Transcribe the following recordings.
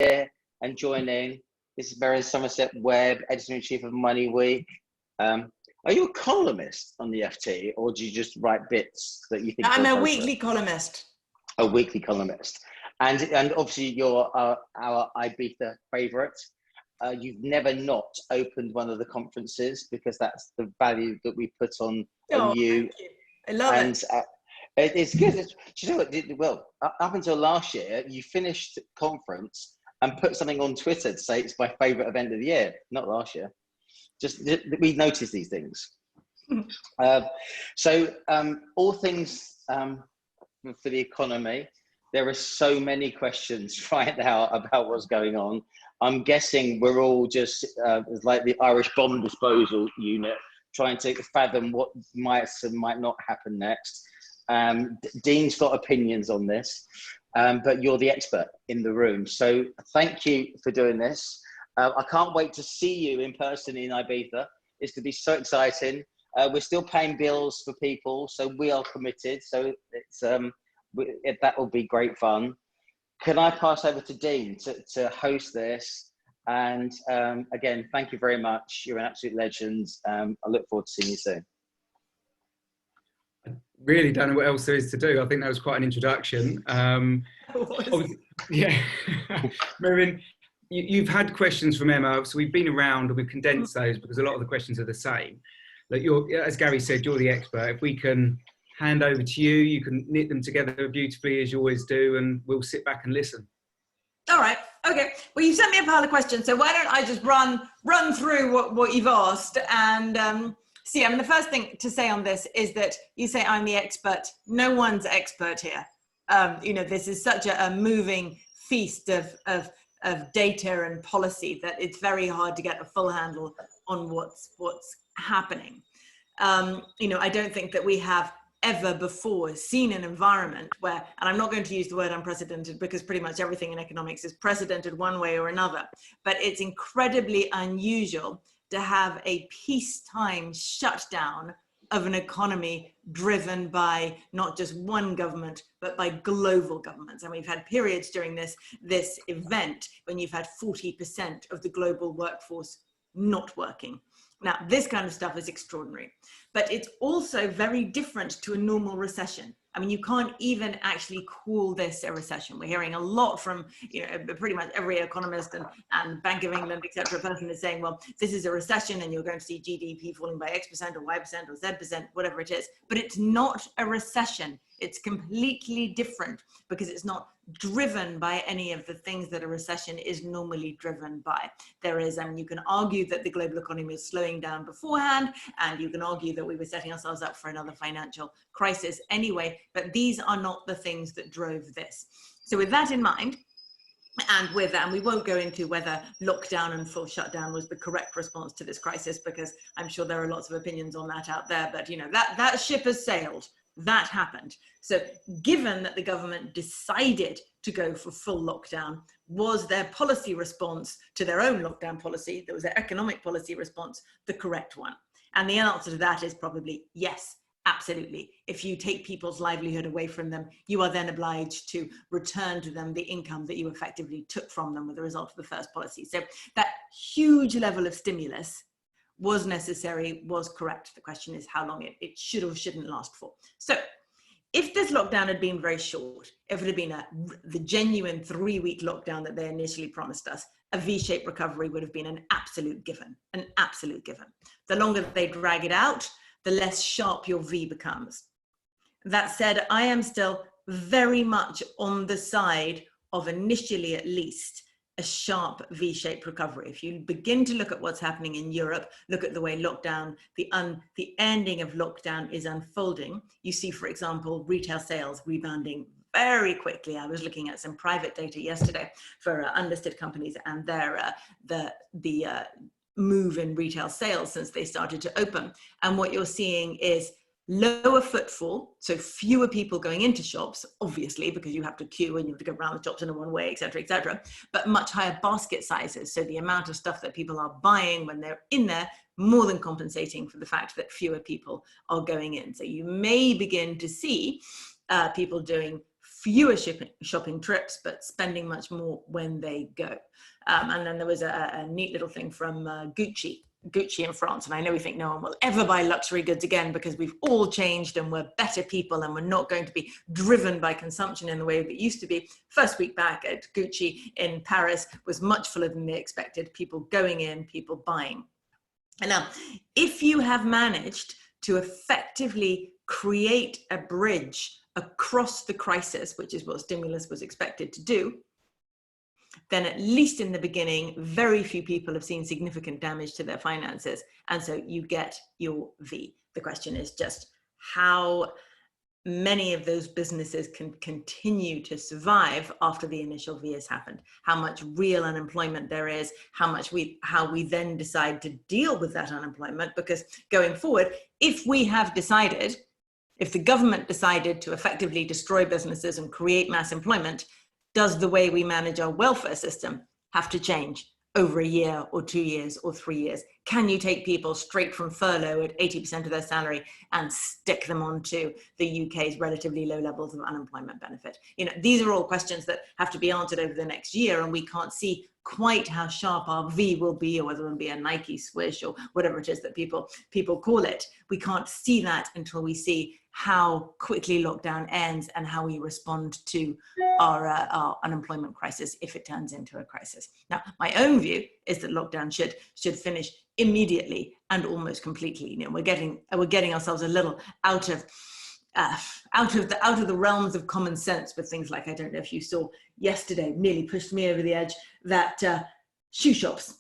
and joining. This is Merryn, Somerset, Webb, Editor-in-Chief of Money Week. Are you a columnist on the FT, or do you just write bits that you think? I'm a weekly columnist. A weekly columnist. And obviously you're our Ibiza favourite. You've never not opened one of the conferences, because that's the value that we put on you. Thank you. I love it. It's good. You know what? Well, up until last year, you finished conference and put something on Twitter to say it's my favourite event of the year. Not last year. Just we notice these things. All things for the economy. There are so many questions right now about what's going on. I'm guessing we're all just it's like the Irish bomb disposal unit, trying to fathom what might and might not happen next. Dean's got opinions on this, but you're the expert in the room. So thank you for doing this. I can't wait to see you in person in Ibiza. It's to be so exciting. We're still paying bills for people, so we are committed. So it's that will be great fun. Can I pass over to Dean to host this? And again, thank you very much. You're an absolute legend. I look forward to seeing you soon. I really don't know what else there is to do. I think that was quite an introduction. Yeah, Merryn, you've had questions from Emma, so we've been around and we've condensed those because a lot of the questions are the same. Like as Gary said, you're the expert. If we can hand over to you, you can knit them together beautifully as you always do, and we'll sit back and listen. All right. Okay. Well, you sent me a pile of questions, so why don't I just run through what you've asked and see. I mean, the first thing to say on this is that you say I'm the expert. No one's expert here. You know, this is such a moving feast of data and policy that it's very hard to get a full handle on what's happening. You know, I don't think that we have ever before seen an environment where, and I'm not going to use the word unprecedented because pretty much everything in economics is precedented one way or another, but it's incredibly unusual to have a peacetime shutdown of an economy driven by not just one government, but by global governments. And we've had periods during this event when you've had 40% of the global workforce not working. Now, this kind of stuff is extraordinary, but it's also very different to a normal recession. I mean, you can't even actually call this a recession. We're hearing a lot from, you know, pretty much every economist and Bank of England, et cetera, person is saying, well, this is a recession and you're going to see GDP falling by X% or Y% or Z%, whatever it is. But it's not a recession. It's completely different because it's not driven by any of the things that a recession is normally driven by. There is, you can argue that the global economy is slowing down beforehand, and you can argue that we were setting ourselves up for another financial crisis anyway, but these are not the things that drove this. So with that in mind, and we won't go into whether lockdown and full shutdown was the correct response to this crisis, because I'm sure there are lots of opinions on that out there, but you know, that ship has sailed. That happened. So given that the government decided to go for full lockdown, was their policy response to their own lockdown policy, there was their economic policy response, the correct one? And the answer to that is probably yes, absolutely. If you take people's livelihood away from them, you are then obliged to return to them the income that you effectively took from them with the result of the first policy. So that huge level of stimulus was necessary, was correct. The question is how long it should or shouldn't last for. So if this lockdown had been very short, if it had been the genuine 3-week lockdown that they initially promised us, a V-shaped recovery would have been an absolute given, an absolute given. The longer they drag it out, the less sharp your V becomes. That said, I am still very much on the side of, initially at least, a sharp V-shaped recovery. If you begin to look at what's happening in Europe, look at the way lockdown, the ending of lockdown is unfolding. You see, for example, retail sales rebounding very quickly. I was looking at some private data yesterday for unlisted companies and their the move in retail sales since they started to open. And what you're seeing is lower footfall, so fewer people going into shops, obviously, because you have to queue and you have to go around the shops in a one way, et cetera, but much higher basket sizes. So the amount of stuff that people are buying when they're in there, more than compensating for the fact that fewer people are going in. So you may begin to see people doing fewer shopping trips, but spending much more when they go. And then there was a neat little thing from Gucci in France. And I know we think no one will ever buy luxury goods again because we've all changed and we're better people and we're not going to be driven by consumption in the way that it used to be. First week back at Gucci in Paris was much fuller than they expected. People going in, people buying. And now, if you have managed to effectively create a bridge across the crisis, which is what stimulus was expected to do, then at least in the beginning, very few people have seen significant damage to their finances. And so you get your V. The question is just how many of those businesses can continue to survive after the initial V has happened, how much real unemployment there is, how we then decide to deal with that unemployment. Because going forward, if the government decided to effectively destroy businesses and create mass employment, does the way we manage our welfare system have to change over a year or 2 years or 3 years? Can you take people straight from furlough at 80% of their salary and stick them onto the UK's relatively low levels of unemployment benefit? These are all questions that have to be answered over the next year, and we can't see quite how sharp our V will be, or whether it'll be a Nike swish or whatever it is that people call it. We can't see that until we see how quickly lockdown ends and how we respond to our unemployment crisis if it turns into a crisis. Now, my own view is that lockdown should finish immediately and almost completely. We're getting ourselves a little out of the realms of common sense with things like, I don't know if you saw yesterday, nearly pushed me over the edge, that shoe shops.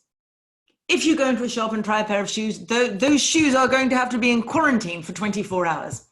If you go into a shop and try a pair of shoes, those shoes are going to have to be in quarantine for 24 hours.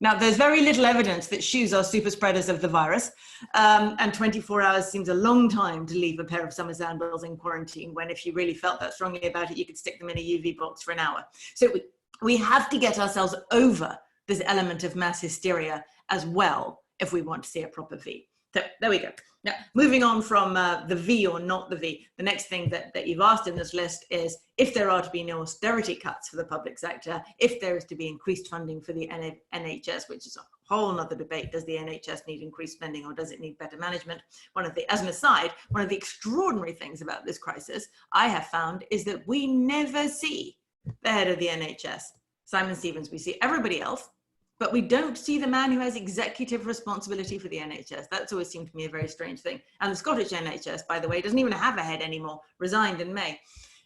Now, there's very little evidence that shoes are super spreaders of the virus, and 24 hours seems a long time to leave a pair of summer sandals in quarantine, when if you really felt that strongly about it, you could stick them in a UV box for an hour. So we have to get ourselves over this element of mass hysteria as well if we want to see a proper V. So there we go. Now, moving on from the V or not the V, the next thing that you've asked in this list is if there are to be no austerity cuts for the public sector, if there is to be increased funding for the NHS, which is a whole other debate. Does the NHS need increased spending or does it need better management? As an aside, one of the extraordinary things about this crisis I have found is that we never see the head of the NHS, Simon Stevens. We see everybody else, but we don't see the man who has executive responsibility for the NHS. That's always seemed to me a very strange thing. And the Scottish NHS, by the way, doesn't even have a head anymore, resigned in May,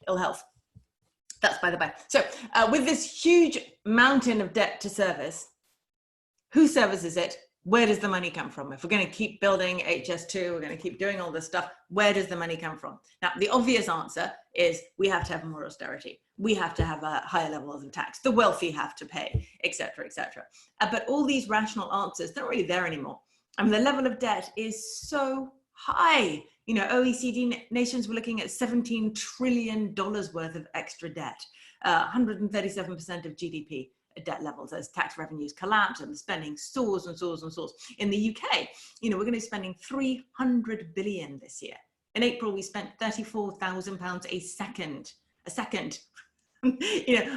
ill health. That's by the by. So with this huge mountain of debt to service, who services it? Where does the money come from? If we're going to keep building HS2, we're going to keep doing all this stuff, where does the money come from? Now, the obvious answer is we have to have more austerity. We have to have a higher levels of tax. The wealthy have to pay, et cetera, et cetera. But all these rational answers, they're not really there anymore. I mean, the level of debt is so high. OECD nations were looking at $17 trillion worth of extra debt, 137% of GDP. Debt levels as tax revenues collapse and the spending soars and soars and soars. In the UK, we're going to be spending 300 billion this year. In April, we spent £34,000 a second.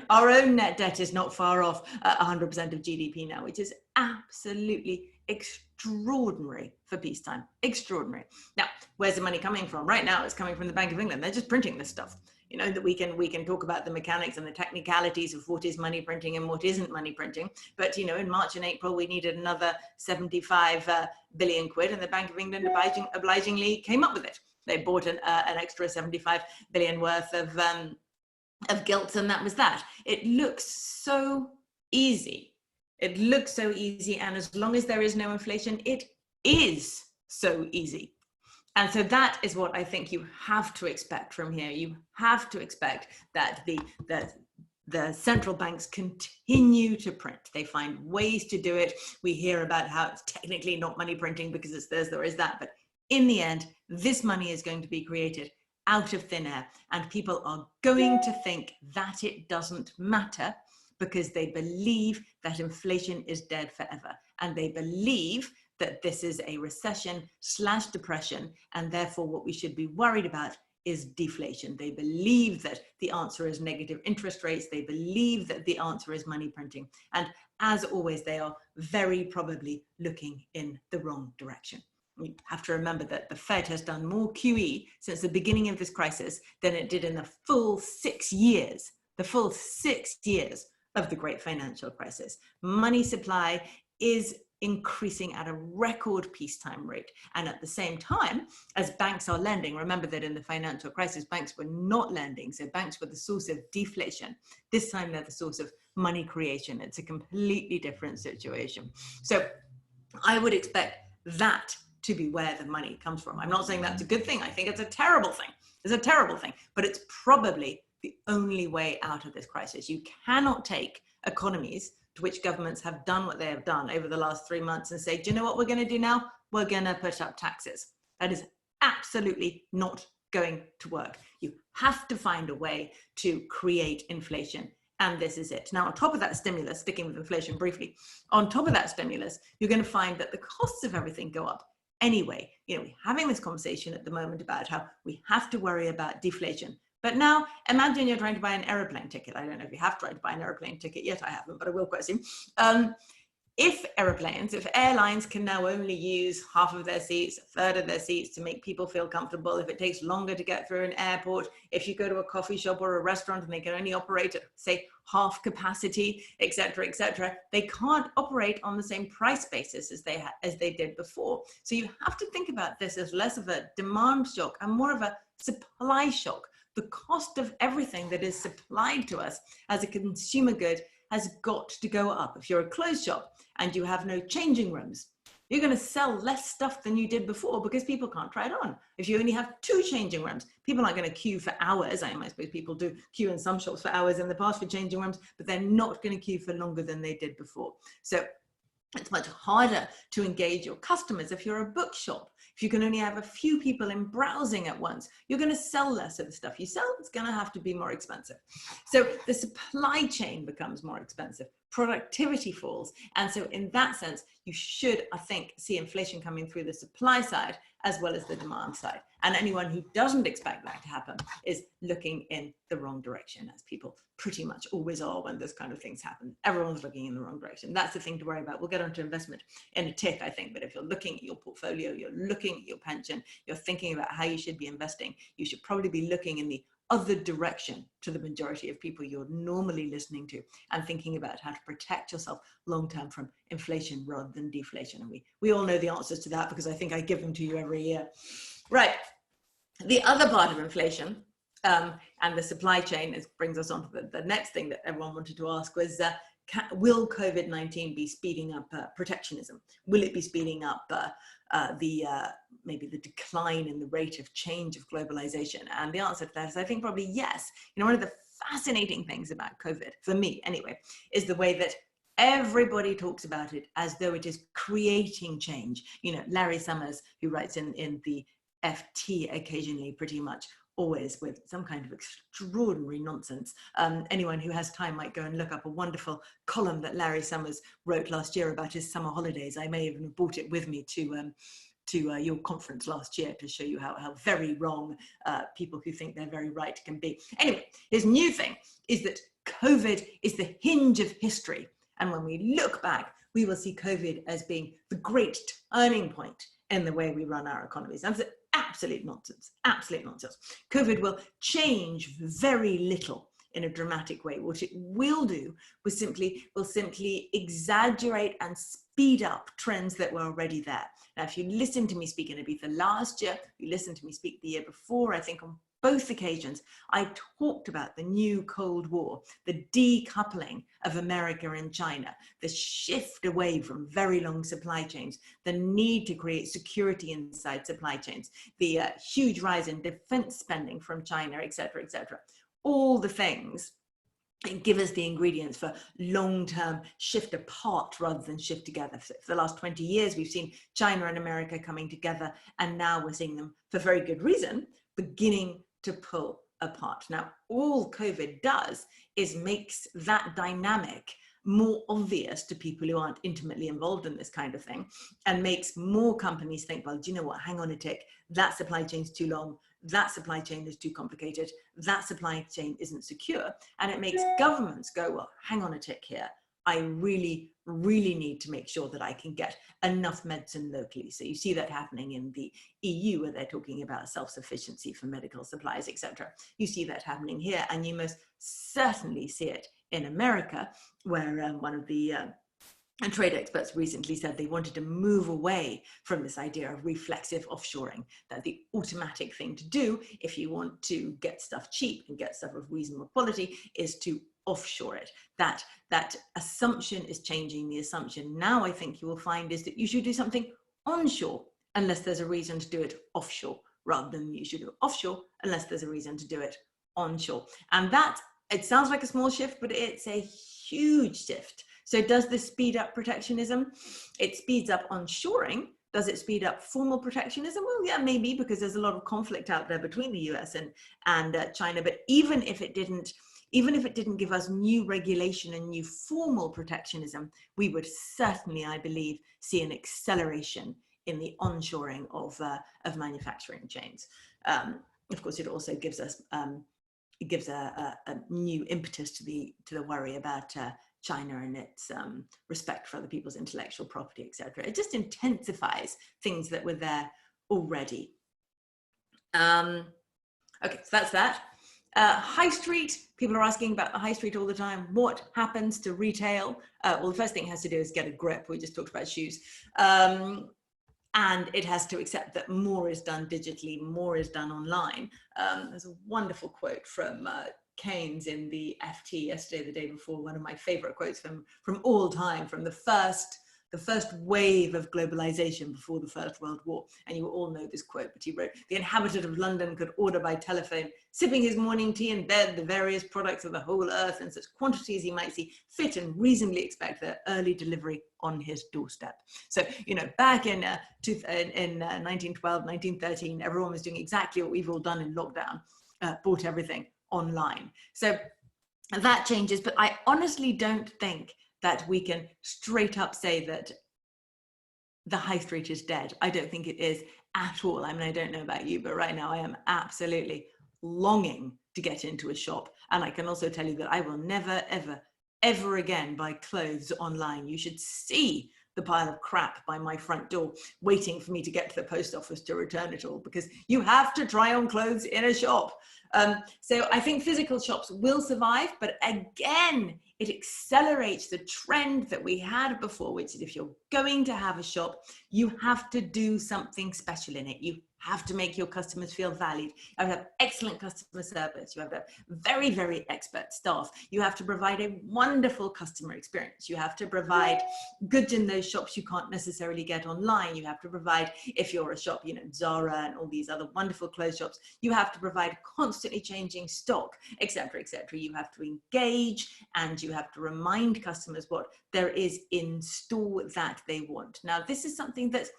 Our own net debt is not far off 100% of GDP now, which is absolutely extraordinary for peacetime. Extraordinary. Now, where's the money coming from? Right now, it's coming from the Bank of England. They're just printing this stuff. That we can talk about the mechanics and the technicalities of what is money printing and what isn't money printing. But, in March and April, we needed another 75 billion quid, and the Bank of England obligingly came up with it. They bought an extra 75 billion worth of gilts, and that was that. It looks so easy. It looks so easy, and as long as there is no inflation, it is so easy. And so that is what I think you have to expect from here. You have to expect that the central banks continue to print. They find ways to do it. We hear about how it's technically not money printing because it's this, there is that. But in the end, this money is going to be created out of thin air. And people are going to think that it doesn't matter because they believe that inflation is dead forever. And they believe that this is a recession/depression, and therefore what we should be worried about is deflation. They believe that the answer is negative interest rates. They believe that the answer is money printing. And as always, they are very probably looking in the wrong direction. You have to remember that the Fed has done more QE since the beginning of this crisis than it did in the full 6 years, of the great financial crisis. Money supply is increasing at a record peacetime rate. And at the same time, as banks are lending, remember that in the financial crisis, banks were not lending. So banks were the source of deflation. This time they're the source of money creation. It's a completely different situation. So I would expect that to be where the money comes from. I'm not saying that's a good thing. I think it's a terrible thing. It's a terrible thing, but it's probably the only way out of this crisis. You cannot take economies to which governments have done what they have done over the last 3 months and say, do you know what we're going to do now? We're going to put up taxes. That is absolutely not going to work. You have to find a way to create inflation. And this is it. Now, on top of that stimulus, sticking with inflation briefly, on top of that stimulus, you're going to find that the costs of everything go up anyway. You know, we're having this conversation at the moment about how we have to worry about deflation. But now imagine you're trying to buy an aeroplane ticket. I don't know if you have tried to buy an aeroplane ticket yet. I haven't, but I will quite soon. If airlines can now only use half of their seats, a third of their seats to make people feel comfortable, if it takes longer to get through an airport, if you go to a coffee shop or a restaurant and they can only operate at, say, half capacity, et cetera, they can't operate on the same price basis as they did before. So you have to think about this as less of a demand shock and more of a supply shock. The cost of everything that is supplied to us as a consumer good has got to go up. If you're a clothes shop and you have no changing rooms, you're going to sell less stuff than you did before because people can't try it on. If you only have 2 changing rooms, people aren't going to queue for hours. I suppose people do queue in some shops for hours in the past for changing rooms, but they're not going to queue for longer than they did before. So it's much harder to engage your customers if you're a bookshop. If you can only have a few people in browsing at once, you're going to sell less of the stuff you sell. It's going to have to be more expensive. So the supply chain becomes more expensive. Productivity falls. And so in that sense, you should, I think, see inflation coming through the supply side as well as the demand side. And anyone who doesn't expect that to happen is looking in the wrong direction, as people pretty much always are when those kind of things happen. Everyone's looking in the wrong direction. That's the thing to worry about. We'll get onto investment in a tick, I think, but if you're looking at your portfolio, you're looking at your pension, you're thinking about how you should be investing, you should probably be looking in the other direction to the majority of people you're normally listening to and thinking about how to protect yourself long-term from inflation rather than deflation. And we all know the answers to that because I think I give them to you every year. Right. The other part of inflation and the supply chain brings us on to the next thing that everyone wanted to ask was, will COVID-19 be speeding up protectionism? Will it be speeding up maybe the decline in the rate of change of globalization? And the answer to that is, I think, probably yes. You know, one of the fascinating things about COVID, for me anyway, is the way that everybody talks about it as though it is creating change. You know, Larry Summers, who writes in the FT occasionally, pretty much always with some kind of extraordinary nonsense. Anyone who has time might go and look up a wonderful column that Larry Summers wrote last year about his summer holidays. I may even have brought it with me to your conference last year to show you how very wrong people who think they're very right can be. Anyway, his new thing is that COVID is the hinge of history. And when we look back, we will see COVID as being the great turning point in the way we run our economies. That's absolute nonsense, absolute nonsense. COVID will change very little in a dramatic way. What it will do will simply exaggerate and speed up trends that were already there. Now, if you listen to me speak in Ibiza last year, you listened to me speak the year before, I think on both occasions, I talked about the new Cold War, the decoupling of America and China, the shift away from very long supply chains, the need to create security inside supply chains, the huge rise in defense spending from China, et cetera, et cetera. All the things and give us the ingredients for long-term shift apart rather than shift together. For the last 20 years, we've seen China and America coming together, and now we're seeing them, for very good reason, beginning to pull apart. Now, all COVID does is makes that dynamic more obvious to people who aren't intimately involved in this kind of thing, and makes more companies think, well, do you know what, hang on a tick, that supply chain's too long, that supply chain is too complicated, that supply chain isn't secure, and it makes governments go, well, hang on a tick here. I really, really need to make sure that I can get enough medicine locally. So you see that happening in the EU, where they're talking about self-sufficiency for medical supplies, etc. You see that happening here, and you most certainly see it in America, where one of the trade experts recently said they wanted to move away from this idea of reflexive offshoring, that the automatic thing to do if you want to get stuff cheap and get stuff of reasonable quality is to offshore it. That assumption is changing. The assumption now, I think you will find, is that you should do something onshore unless there's a reason to do it offshore, rather than you should do it offshore unless there's a reason to do it onshore. And that, it sounds like a small shift, but it's a huge shift. So does this speed up protectionism? It speeds up onshoring. Does it speed up formal protectionism? Well, yeah, maybe, because there's a lot of conflict out there between the US and China. But even if it didn't give us new regulation and new formal protectionism, we would certainly, I believe, see an acceleration in the onshoring of manufacturing chains. Of course, it also gives us a new impetus to the worry about China and its respect for other people's intellectual property, etc. It just intensifies things that were there already. Okay, so that's that. High street, people are asking about the high street all the time. What happens to retail? Well, the first thing it has to do is get a grip. We just talked about shoes. And it has to accept that more is done digitally, more is done online. There's a wonderful quote from Keynes in the FT yesterday, the day before, one of my favorite quotes from all time, from the first wave of globalization before the First World War. And you all know this quote, but he wrote, "The inhabitant of London could order by telephone, sipping his morning tea in bed, the various products of the whole earth in such quantities he might see fit and reasonably expect their early delivery on his doorstep." So, you know, back in 1912, 1913, everyone was doing exactly what we've all done in lockdown, bought everything online. So that changes, but I honestly don't think that we can straight up say that the high street is dead. I don't think it is at all. I mean, I don't know about you, but right now I am absolutely longing to get into a shop. And I can also tell you that I will never, ever, ever again buy clothes online. You should see the pile of crap by my front door waiting for me to get to the post office to return it all, because you have to try on clothes in a shop. So I think physical shops will survive, but again, it accelerates the trend that we had before, which is if you're going to have a shop, you have to do something special in it. You have to make your customers feel valued. You have to have excellent customer service. You have to have very, very expert staff. You have to provide a wonderful customer experience. You have to provide goods in those shops you can't necessarily get online. You have to provide, if you're a shop, you know, Zara and all these other wonderful clothes shops, you have to provide constantly changing stock, etc., etc. You have to engage and you have to remind customers what there is in store that they want. Now, this is something that's,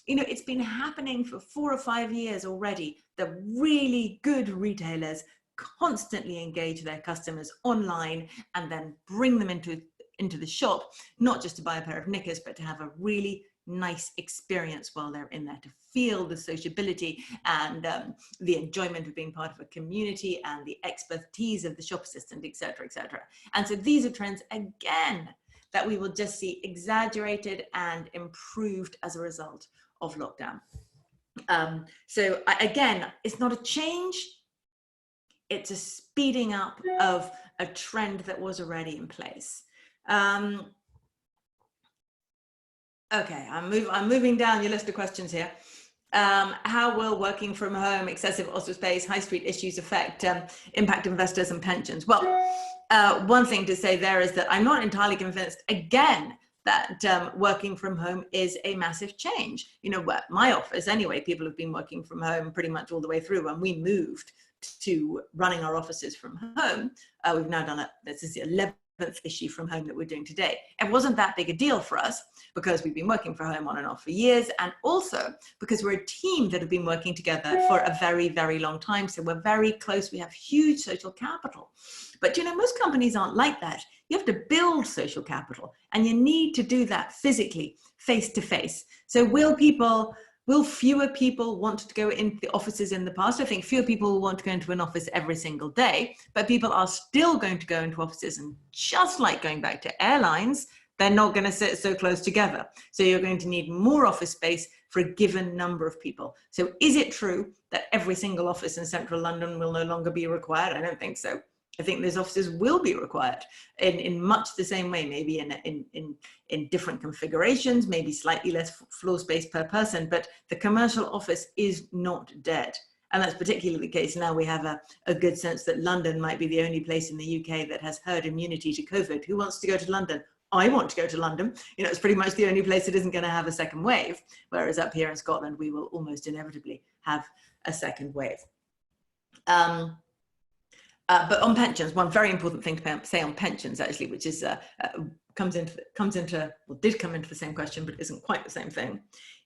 you know, it's been happening for 4 or 5 years already. The really good retailers constantly engage their customers online and then bring them into the shop, not just to buy a pair of knickers, but to have a really nice experience while they're in there, to feel the sociability and the enjoyment of being part of a community and the expertise of the shop assistant, etc., etc. And so these are trends, again, that we will just see exaggerated and improved as a result of lockdown. So again, it's not a change, it's a speeding up of a trend that was already in place. Okay, I'm moving down your list of questions here. How will working from home, excessive office space, high street issues impact investors and pensions? Well, one thing to say there is that I'm not entirely convinced, again, that working from home is a massive change. You know, my office anyway, people have been working from home pretty much all the way through. When we moved to running our offices from home, we've now done this is the 11th issue from home that we're doing today. It wasn't that big a deal for us because we've been working from home on and off for years, and also because we're a team that have been working together for a very, very long time. So we're very close. We have huge social capital. But you know, most companies aren't like that. You have to build social capital, and you need to do that physically, face to face. So will people Will fewer people want to go into the offices in the past? I think fewer people will want to go into an office every single day, but people are still going to go into offices. And just like going back to airlines, they're not going to sit so close together. So you're going to need more office space for a given number of people. So is it true that every single office in central London will no longer be required? I don't think so. I think those offices will be required in much the same way, maybe in different configurations, maybe slightly less floor space per person, but the commercial office is not dead. And that's particularly the case now. We have a good sense that London might be the only place in the UK that has herd immunity to COVID. Who wants to go to London? I want to go to London. You know, it's pretty much the only place that isn't going to have a second wave, whereas up here in Scotland, we will almost inevitably have a second wave. But on pensions, one very important thing to say on pensions, actually, which is did come into the same question, but isn't quite the same thing.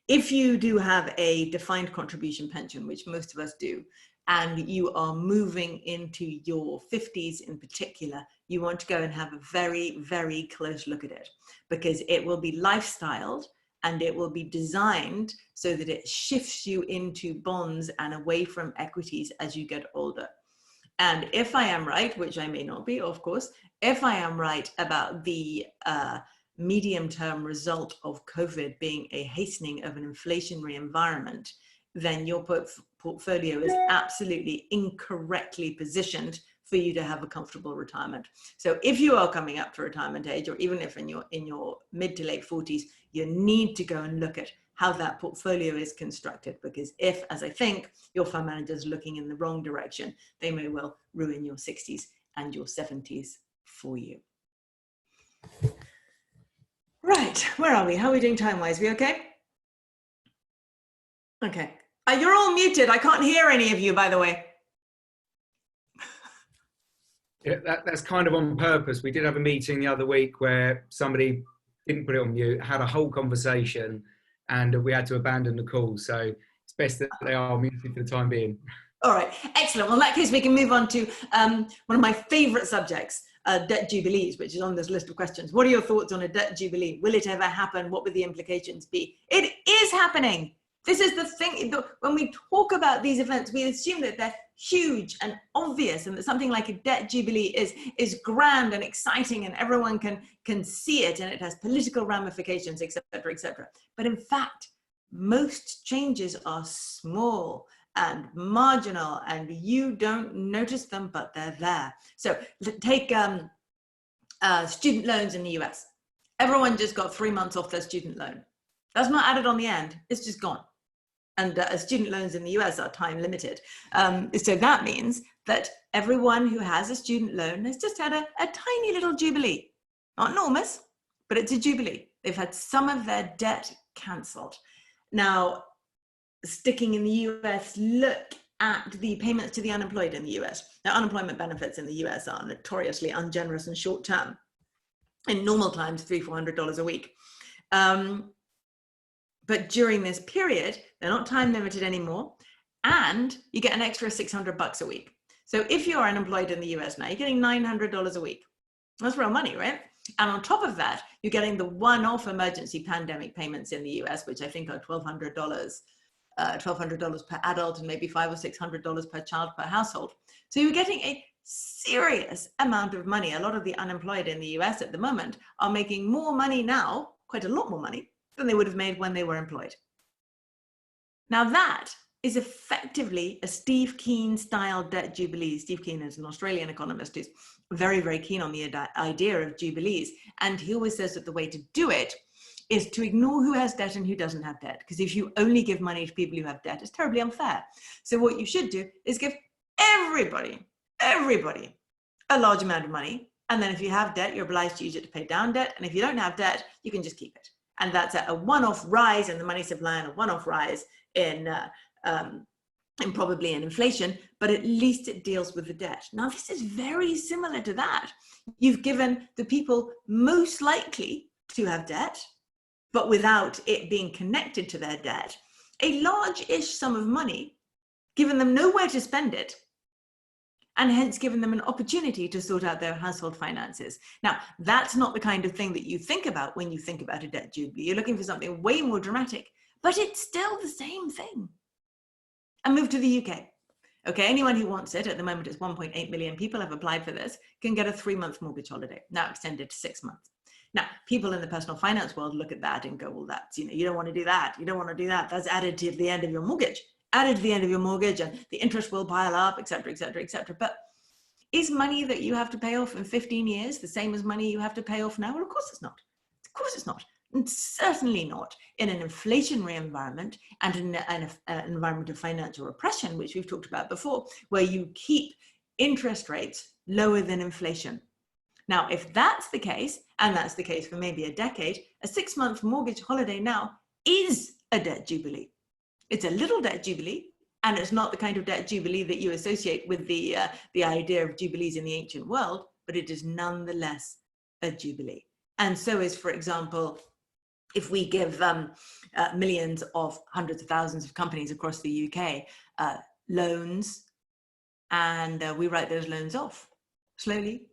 If you do have a defined contribution pension, which most of us do, and you are moving into your 50s in particular, you want to go and have a very, very close look at it, because it will be lifestyled and it will be designed so that it shifts you into bonds and away from equities as you get older. And if I am right, which I may not be, of course, if I am right about the medium-term result of COVID being a hastening of an inflationary environment, then your portfolio is absolutely incorrectly positioned for you to have a comfortable retirement. So if you are coming up to retirement age, or even if in your mid to late 40s, you need to go and look at how that portfolio is constructed, because if, as I think, your fund manager is looking in the wrong direction, they may well ruin your 60s and your 70s for you. Right, where are we? How are we doing time-wise? We okay? Okay. You're all muted. I can't hear any of you, by the way. Yeah, that's kind of on purpose. We did have a meeting the other week where somebody didn't put it on mute, had a whole conversation, and we had to abandon the call. So it's best that they are muted for the time being. All right, excellent. Well, in that case, we can move on to one of my favorite subjects, debt jubilees, which is on this list of questions. What are your thoughts on a debt jubilee? Will it ever happen? What would the implications be? It is happening. This is the thing. When we talk about these events, we assume that they're huge and obvious, and that something like a debt jubilee is grand and exciting, and everyone can see it, and it has political ramifications, etc., etc. But in fact, most changes are small and marginal, and you don't notice them, but they're there. So take student loans in the US. Everyone just got 3 months off their student loan. That's not added on the end. It's just gone. And student loans in the US are time limited. So that means that everyone who has a student loan has just had a tiny little jubilee. Not enormous, but it's a jubilee. They've had some of their debt cancelled. Now, sticking in the US, look at the payments to the unemployed in the US. Now, unemployment benefits in the US are notoriously ungenerous and short term. In normal times, $300-400 a week. But during this period, they're not time limited anymore, and you get an extra $600 a week. So if you're unemployed in the US now, you're getting $900 a week. That's real money, right? And on top of that, you're getting the one-off emergency pandemic payments in the US, which I think are $1,200 per adult, and maybe $500 or $600 per child per household. So you're getting a serious amount of money. A lot of the unemployed in the US at the moment are making more money now, quite a lot more money, than they would have made when they were employed. Now that is effectively a Steve Keen style debt jubilee. Steve Keen is an Australian economist who's very, very keen on the idea of jubilees. And he always says that the way to do it is to ignore who has debt and who doesn't have debt. Because if you only give money to people who have debt, it's terribly unfair. So what you should do is give everybody a large amount of money. And then if you have debt, you're obliged to use it to pay down debt. And if you don't have debt, you can just keep it. And that's a one-off rise in the money supply and a one-off rise in probably in inflation, but at least it deals with the debt. Now, this is very similar to that. You've given the people most likely to have debt, but without it being connected to their debt, a large-ish sum of money, given them nowhere to spend it, and hence given them an opportunity to sort out their household finances. Now, that's not the kind of thing that you think about when you think about a debt jubilee. You're looking for something way more dramatic, but it's still the same thing. And move to the UK. Okay, anyone who wants it, at the moment it's 1.8 million people have applied for this, can get a 3-month mortgage holiday, now extended to 6 months. Now, people in the personal finance world look at that and go, well, that's, you don't want to do that. You don't want to do that. That's added to the end of your mortgage. Added to the end of your mortgage, and the interest will pile up, et cetera, et cetera, et cetera. But is money that you have to pay off in 15 years the same as money you have to pay off now? Well, of course it's not. Of course it's not. And certainly not in an inflationary environment and in an environment of financial repression, which we've talked about before, where you keep interest rates lower than inflation. Now, if that's the case, and that's the case for maybe a decade, a 6-month mortgage holiday now is a debt jubilee. It's a little debt jubilee, and it's not the kind of debt jubilee that you associate with the idea of jubilees in the ancient world, but it is nonetheless a jubilee. And so is, for example, if we give millions of hundreds of thousands of companies across the UK loans, and we write those loans off slowly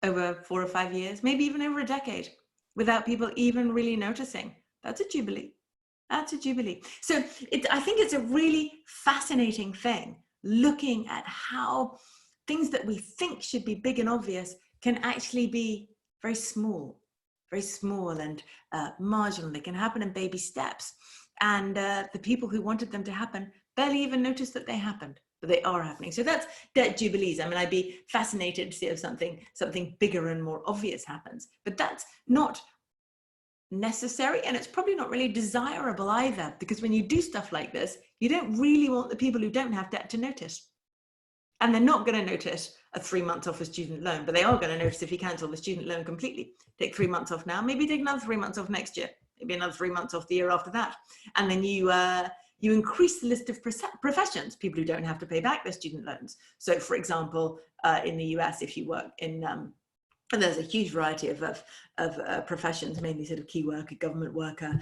over 4 or 5 years, maybe even over a decade, without people even really noticing, that's a jubilee. That's a jubilee. So I think it's a really fascinating thing, looking at how things that we think should be big and obvious can actually be very small and marginal. They can happen in baby steps. And the people who wanted them to happen barely even noticed that they happened, but they are happening. So that's debt jubilees. I mean, I'd be fascinated to see if something bigger and more obvious happens, but that's not necessary, and it's probably not really desirable either, because when you do stuff like this, you don't really want the people who don't have debt to notice. And they're not going to notice a 3 months off a student loan, but they are going to notice if you cancel the student loan completely. Take 3 months off now, maybe take another 3 months off next year, maybe another 3 months off the year after that. And then you increase the list of professions, people who don't have to pay back their student loans. So for example, in the US, if you work in, and there's a huge variety of professions, mainly sort of key worker, government worker,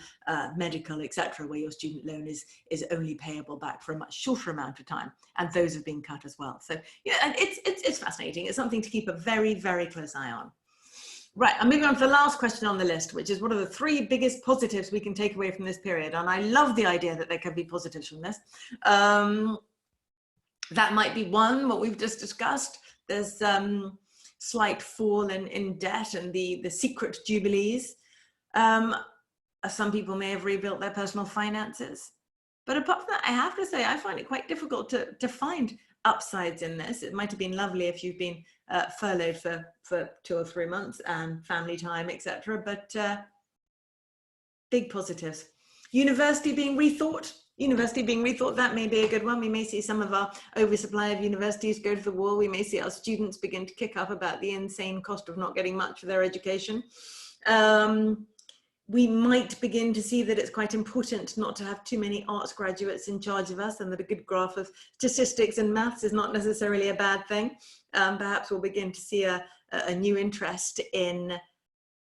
medical, etc., where your student loan is only payable back for a much shorter amount of time, and those have been cut as well. So yeah, and it's fascinating. It's something to keep a very, very close eye on. Right, I'm moving on to the last question on the list, which is what are the 3 biggest positives we can take away from this period? And I love the idea that there could be positives from this. That might be one, what we've just discussed. There's slight fall in debt and the secret jubilees. Some people may have rebuilt their personal finances. But apart from that, I have to say, I find it quite difficult to find upsides in this. It might have been lovely if you've been furloughed for 2 or 3 months and family time, etc. But big positives. University being rethought, that may be a good one. We may see some of our oversupply of universities go to the wall. We may see our students begin to kick up about the insane cost of not getting much for their education. We might begin to see that it's quite important not to have too many arts graduates in charge of us, and that a good graph of statistics and maths is not necessarily a bad thing. Perhaps we'll begin to see a new interest in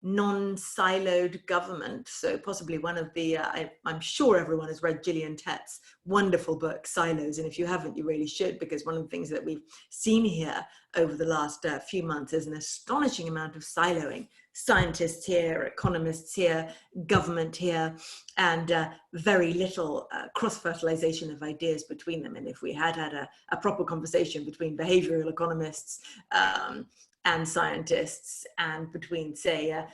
non-siloed government. So possibly one of the, I'm sure everyone has read Gillian Tett's wonderful book, Silos. And if you haven't, you really should, because one of the things that we've seen here over the last few months is an astonishing amount of siloing. Scientists here, economists here, government here, and very little cross-fertilization of ideas between them. And if we had a proper conversation between behavioral economists and scientists, and between, say,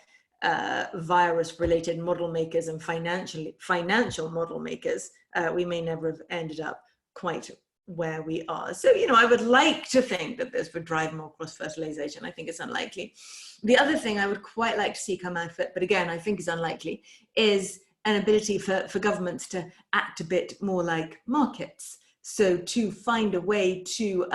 virus-related model makers and financial model makers, we may never have ended up quite where we are. So, I would like to think that this would drive more cross-fertilization. I think it's unlikely. The other thing I would quite like to see come out of it, but again, I think is unlikely, is an ability for governments to act a bit more like markets. So to find a way to,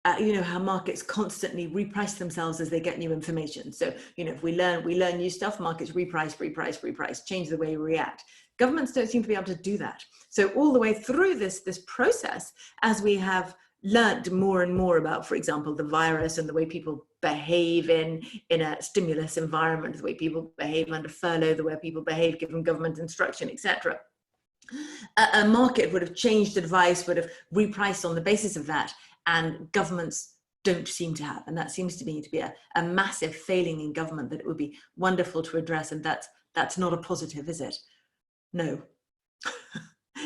how markets constantly reprice themselves as they get new information. So, if we learn new stuff, markets reprice, change the way we react. Governments don't seem to be able to do that. So all the way through this process, as we have learned more and more about, for example, the virus and the way people behave in a stimulus environment, the way people behave under furlough, the way people behave given government instruction, etc. A market would have changed advice, would have repriced on the basis of that, and governments don't seem to have. And that seems to me to be a massive failing in government that it would be wonderful to address, and that's not a positive, is it? No.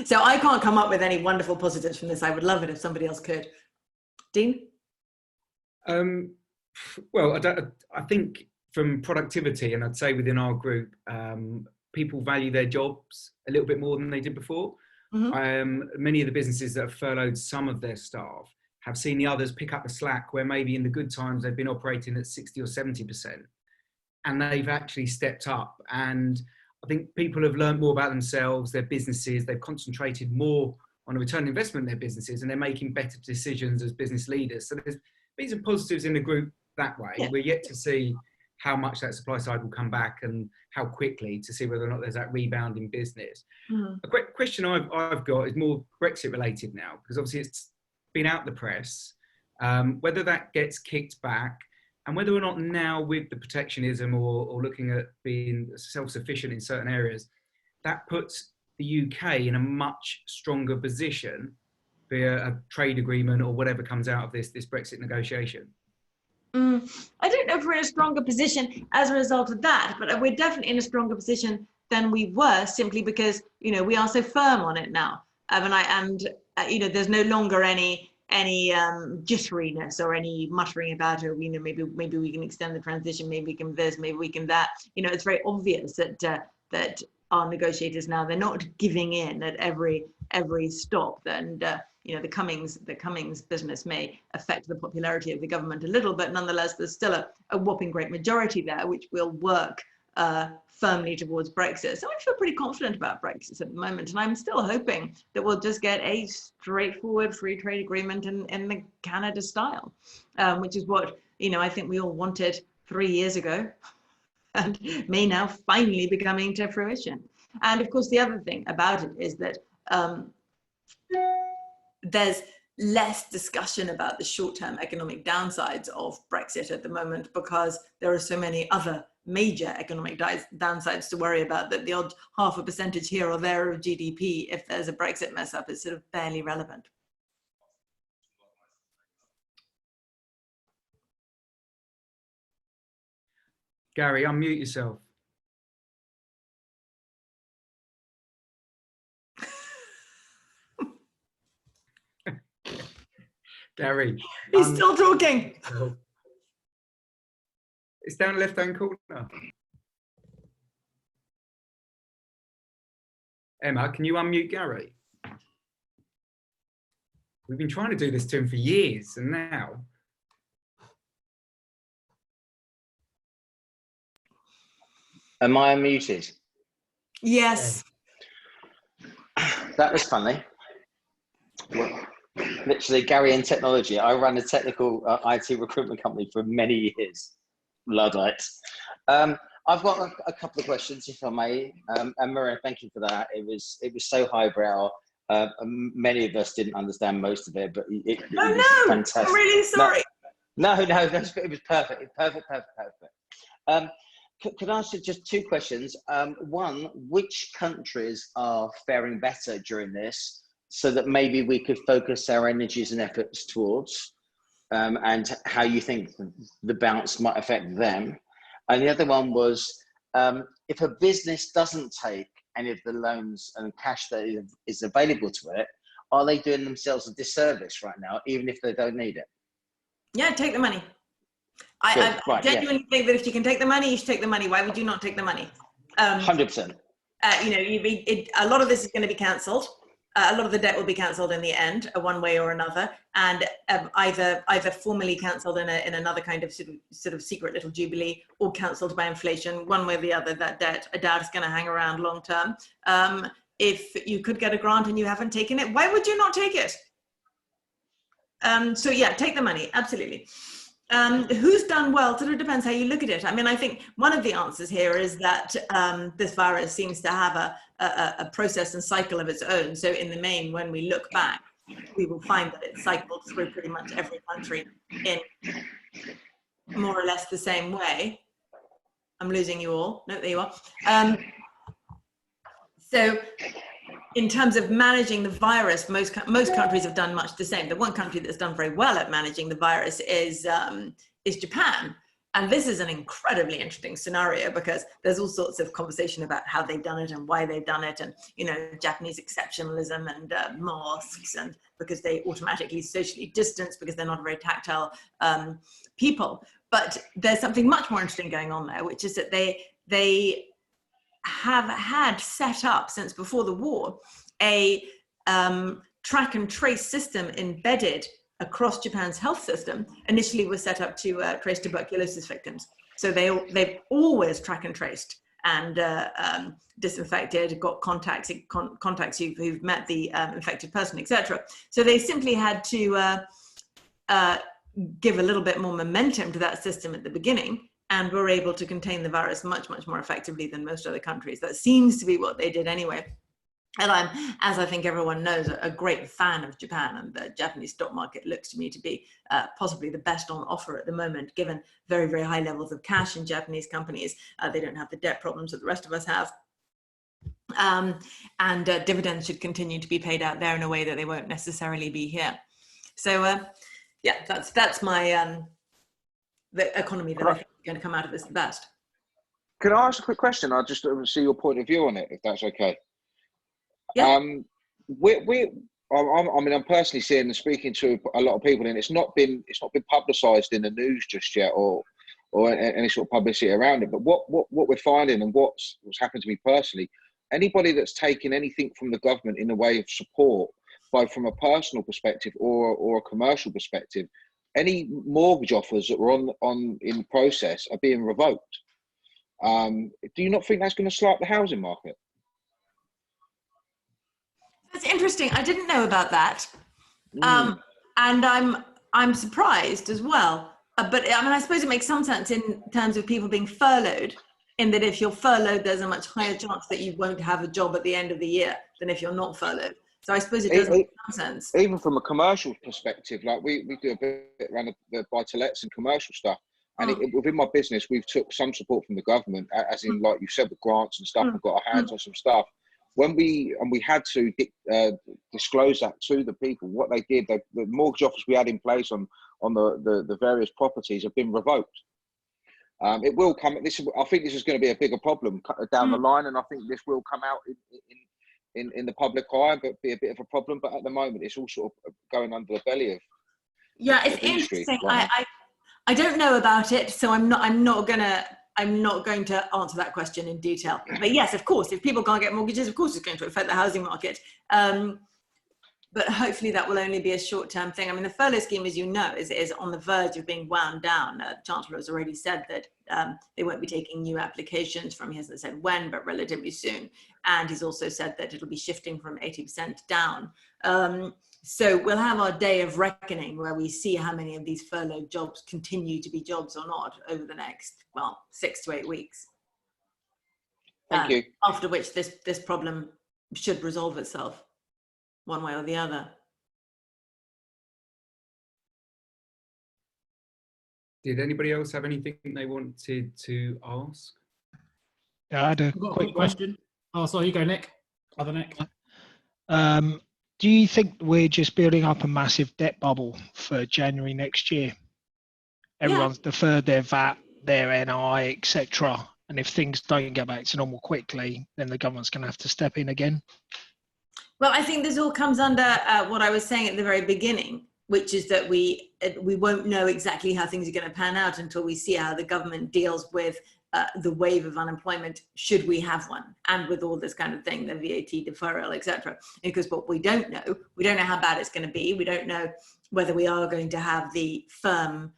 So I can't come up with any wonderful positives from this. I would love it if somebody else could. Dean? Well, I think from productivity, and I'd say within our group, people value their jobs a little bit more than they did before. Many of the businesses that have furloughed some of their staff have seen the others pick up the slack, where maybe in the good times they've been operating at 60 or 70%, and they've actually stepped up. And I think people have learned more about themselves, their businesses. They've concentrated more on a return on investment in their businesses, and they're making better decisions as business leaders. So there's been some positives in the group that way. Yeah. We're yet to see how much that supply side will come back and how quickly, to see whether or not there's that rebound in business. A question I've got is more Brexit related now, because obviously it's been out the press, whether that gets kicked back, and whether or not now with the protectionism or looking at being self-sufficient in certain areas, that puts the UK in a much stronger position via a trade agreement or whatever comes out of this Brexit negotiation. I don't know if we're in a stronger position as a result of that, but we're definitely in a stronger position than we were, simply because, you know, we are so firm on it now. You know, there's no longer any jitteriness or any muttering about it. You know, maybe we can extend the transition, maybe we can this, maybe we can that. You know, it's very obvious that our negotiators now, they're not giving in at every stop. And you know, the Cummings business may affect the popularity of the government a little, but nonetheless, there's still a whopping great majority there, which will work firmly towards Brexit. So I feel pretty confident about Brexit at the moment, and I'm still hoping that we'll just get a straightforward free trade agreement in the Canada style, which is what, you know, I think we all wanted 3 years ago, and may now finally be coming to fruition. And of course, the other thing about it is that there's less discussion about the short-term economic downsides of Brexit at the moment, because there are so many other major economic downsides to worry about, that the odd 0.5% here or there of GDP, if there's a Brexit mess up, is sort of barely relevant. Gary, unmute yourself. Gary. He's still talking. It's down the left-hand corner. Emma, can you unmute Gary? We've been trying to do this to him for years, and now. Am I unmuted? Yes. That was funny. Well, literally, Gary and technology. I ran a technical IT recruitment company for many years. Luddites. I've got a couple of questions, if I may. And Merryn, thank you for that. It was so highbrow. Many of us didn't understand most of it, but it was fantastic. I'm really sorry. No, it was perfect. Perfect. Could I ask you just two questions? One, which countries are faring better during this, so that maybe we could focus our energies and efforts towards, and how you think the bounce might affect them? And the other one was, if a business doesn't take any of the loans and cash that is available to it, are they doing themselves a disservice right now, even if they don't need it? Yeah, take the money. I genuinely think that if you can take the money, you should take the money. Why would you not take the money? 100%. You know, a lot of this is going to be cancelled. A lot of the debt will be cancelled in the end, one way or another, and either formally cancelled in another kind of sort of secret little jubilee, or cancelled by inflation. One way or the other, that debt, I doubt, is going to hang around long term. If you could get a grant and you haven't taken it, why would you not take it? So yeah, take the money, absolutely. Who's done well? Sort of depends how you look at it. I mean, I think one of the answers here is that this virus seems to have a process and cycle of its own. So in the main, when we look back, we will find that it cycled through pretty much every country in more or less the same way. I'm losing you all. No, there you are. So in terms of managing the virus, most countries have done much the same. The one country that's done very well at managing the virus is Japan. And this is an incredibly interesting scenario because there's all sorts of conversation about how they've done it and why they've done it, and Japanese exceptionalism and masks, and because they automatically socially distance because they're not a very tactile people. But there's something much more interesting going on there, which is that they have had set up since before the war a track and trace system embedded across Japan's health system. Initially was set up to trace tuberculosis victims. So they've always track and traced and disinfected, got contacts who've met the infected person, etc. So they simply had to give a little bit more momentum to that system at the beginning, and were able to contain the virus much, much more effectively than most other countries. That seems to be what they did anyway. And I'm, as I think everyone knows, a great fan of Japan, and the Japanese stock market looks to me to be possibly the best on offer at the moment, given very, very high levels of cash in Japanese companies. They don't have the debt problems that the rest of us have. And dividends should continue to be paid out there in a way that they won't necessarily be here. So yeah, that's my, the economy that I think is going to come out of this the best. Can I ask a quick question? I just see your point of view on it, if that's okay. Yeah. I mean, I'm personally seeing and speaking to a lot of people, and it's not been publicised in the news just yet, or any sort of publicity around it. But what we're finding, and what's happened to me personally, anybody that's taken anything from the government in the way of support, both from a personal perspective or a commercial perspective, any mortgage offers that were in process are being revoked. Do you not think that's going to slow up the housing market? That's interesting. I didn't know about that. And I'm surprised as well. But I mean, I suppose it makes some sense in terms of people being furloughed, in that if you're furloughed, there's a much higher chance that you won't have a job at the end of the year than if you're not furloughed. So I suppose it does make some sense. Even from a commercial perspective, like we do a bit around the buy-to-lets and commercial stuff. And within my business, we've took some support from the government, as in, like you said, with grants and stuff, and got our hands on some stuff. When we had to disclose that to the people, what they did, the mortgage offers we had in place on the various properties have been revoked. It will come. I think this is going to be a bigger problem down the line, and I think this will come out in the public eye, but be a bit of a problem. But at the moment, it's all sort of going under the belly of. Yeah, it's interesting. I don't know about it, so I'm not going to answer that question in detail. But yes, of course, if people can't get mortgages, of course it's going to affect the housing market. But hopefully that will only be a short-term thing. I mean, the furlough scheme, as you know, is on the verge of being wound down. Chancellor has already said that they won't be taking new applications from, he hasn't said when, but relatively soon. And he's also said that it'll be shifting from 80% down. So we'll have our day of reckoning where we see how many of these furloughed jobs continue to be jobs or not over the next, 6 to 8 weeks. Thank you. After which this problem should resolve itself one way or the other. Did anybody else have anything they wanted to ask? Yeah, I had a quick question. Oh, sorry, you go, Nick. Other Nick. Do you think we're just building up a massive debt bubble for January next year? Everyone's deferred their VAT, their NI, etc. And if things don't get back to normal quickly, then the government's going to have to step in again. Well, I think this all comes under what I was saying at the very beginning, which is that we won't know exactly how things are going to pan out until we see how the government deals with the wave of unemployment, should we have one, and with all this kind of thing, the VAT deferral, etc. Because what we don't know how bad it's going to be. We don't know whether we are going to have the firm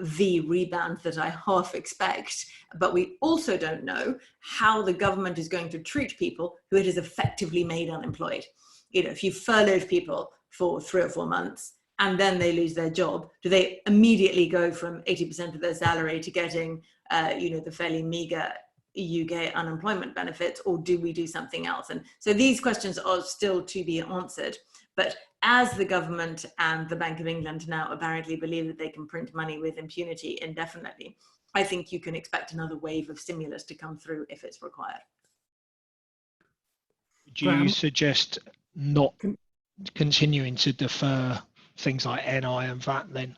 V rebound that I half expect, but we also don't know how the government is going to treat people who it has effectively made unemployed. If you furloughed people for 3 or 4 months and then they lose their job, do they immediately go from 80% of their salary to getting the fairly meager UK unemployment benefits, or do we do something else? And so these questions are still to be answered. But as the government and the Bank of England now apparently believe that they can print money with impunity indefinitely, I think you can expect another wave of stimulus to come through if it's required. Do you suggest not continuing to defer things like NI and VAT then,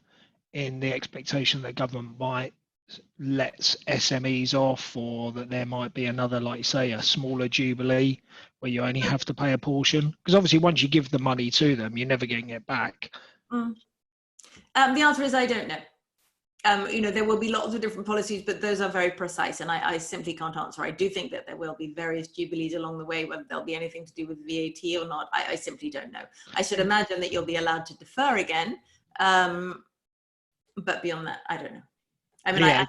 in the expectation that government might lets SMEs off, or that there might be another, like you say, a smaller jubilee where you only have to pay a portion? Because obviously once you give the money to them, you're never getting it back. The answer is I don't know. There will be lots of different policies, but those are very precise, and I simply can't answer. I do think that there will be various jubilees along the way, whether there'll be anything to do with VAT or not, I simply don't know. I should imagine that you'll be allowed to defer again, but beyond that, I don't know. I mean, Yeah.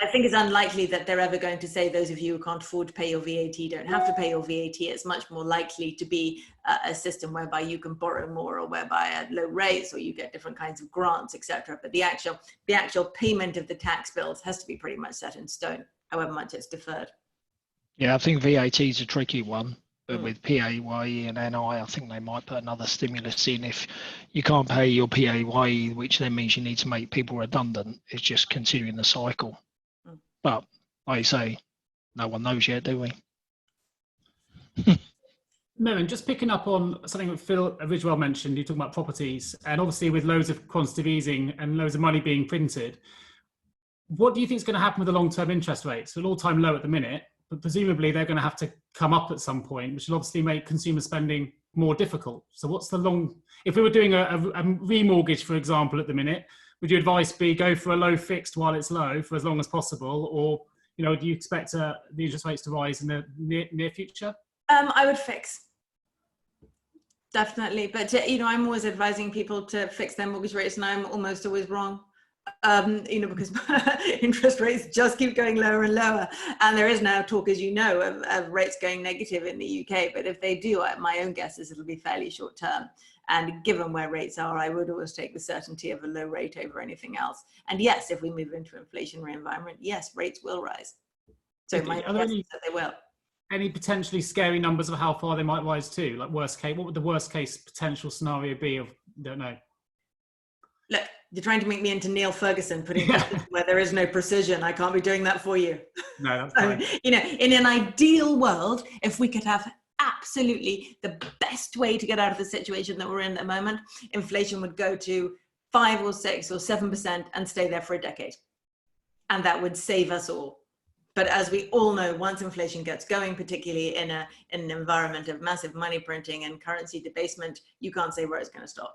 I think it's unlikely that they're ever going to say those of you who can't afford to pay your VAT don't have to pay your VAT. It's much more likely to be a system whereby you can borrow more, or whereby at low rates, or you get different kinds of grants, etc. But the actual payment of the tax bills has to be pretty much set in stone, however much it's deferred. Yeah, I think VAT is a tricky one. But with PAYE and NI, I think they might put another stimulus in if you can't pay your PAYE, which then means you need to make people redundant. It's just continuing the cycle. But like I say, no one knows yet, do we? Merryn, just picking up on something that Phil Ridgewell mentioned, you talking about properties, and obviously with loads of quantitative easing and loads of money being printed, what do you think is going to happen with the long-term interest rates? They're all-time low at the minute, but presumably they're going to have to come up at some point, which will obviously make consumer spending more difficult. So what's if we were doing a remortgage, for example, at the minute, would your advice be go for a low fixed while it's low for as long as possible? Or, do you expect the interest rates to rise in the near future? I would fix. Definitely. But, I'm always advising people to fix their mortgage rates, and I'm almost always wrong. Because interest rates just keep going lower and lower, and there is now talk, as you know, of rates going negative in the UK. But if they do, my own guess is it'll be fairly short term. And given where rates are, I would always take the certainty of a low rate over anything else. And yes, if we move into an inflationary environment, yes, rates will rise. So my guess is that they will. Any potentially scary numbers of how far they might rise to? Like worst case, what would the worst case potential scenario be? Don't know. Look, you're trying to make me into Neil Ferguson, putting where there is no precision. I can't be doing that for you. No, that's fine. In an ideal world, if we could have absolutely the best way to get out of the situation that we're in at the moment, inflation would go to 5 or 6 or 7% and stay there for a decade. And that would save us all. But as we all know, once inflation gets going, particularly in an environment of massive money printing and currency debasement, you can't say where it's going to stop.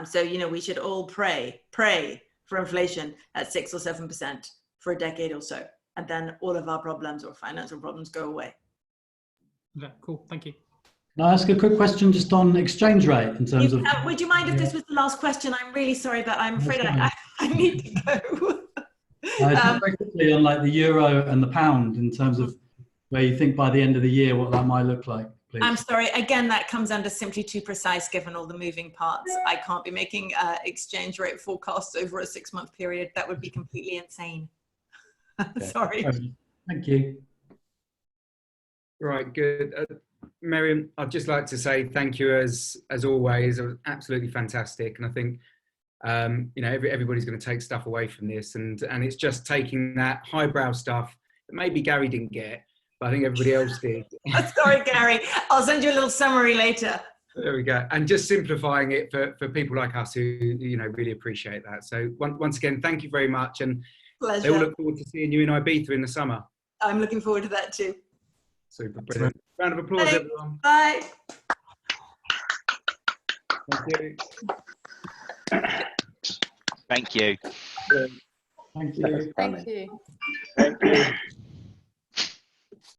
So, we should all pray for inflation at 6 or 7% for a decade or so. And then all of our problems or financial problems go away. Okay, cool. Thank you. Can I ask a quick question just on exchange rate in terms of... Would you mind if this was the last question? I'm really sorry, but I'm afraid I need to go. Just very quickly on like the euro and the pound in terms of where you think by the end of the year what that might look like, please. I'm sorry, again, that comes under simply too precise given all the moving parts. I can't be making exchange rate forecasts over a 6-month period. That would be completely insane. Sorry. Thank you. Right, good. Merryn, I'd just like to say thank you as always. It was absolutely fantastic, and I think everybody's going to take stuff away from this, and it's just taking that highbrow stuff that maybe Gary didn't get, but I think everybody else did. Sorry, Gary. I'll send you a little summary later. There we go. And just simplifying it for people like us who really appreciate that. So once again, thank you very much, and Pleasure. they all look forward to seeing you in Ibiza in the summer. I'm looking forward to that too. Super, brilliant. Round of applause, everyone. Bye. Thank you. Thank you. Thank you. Thank you. Thank you.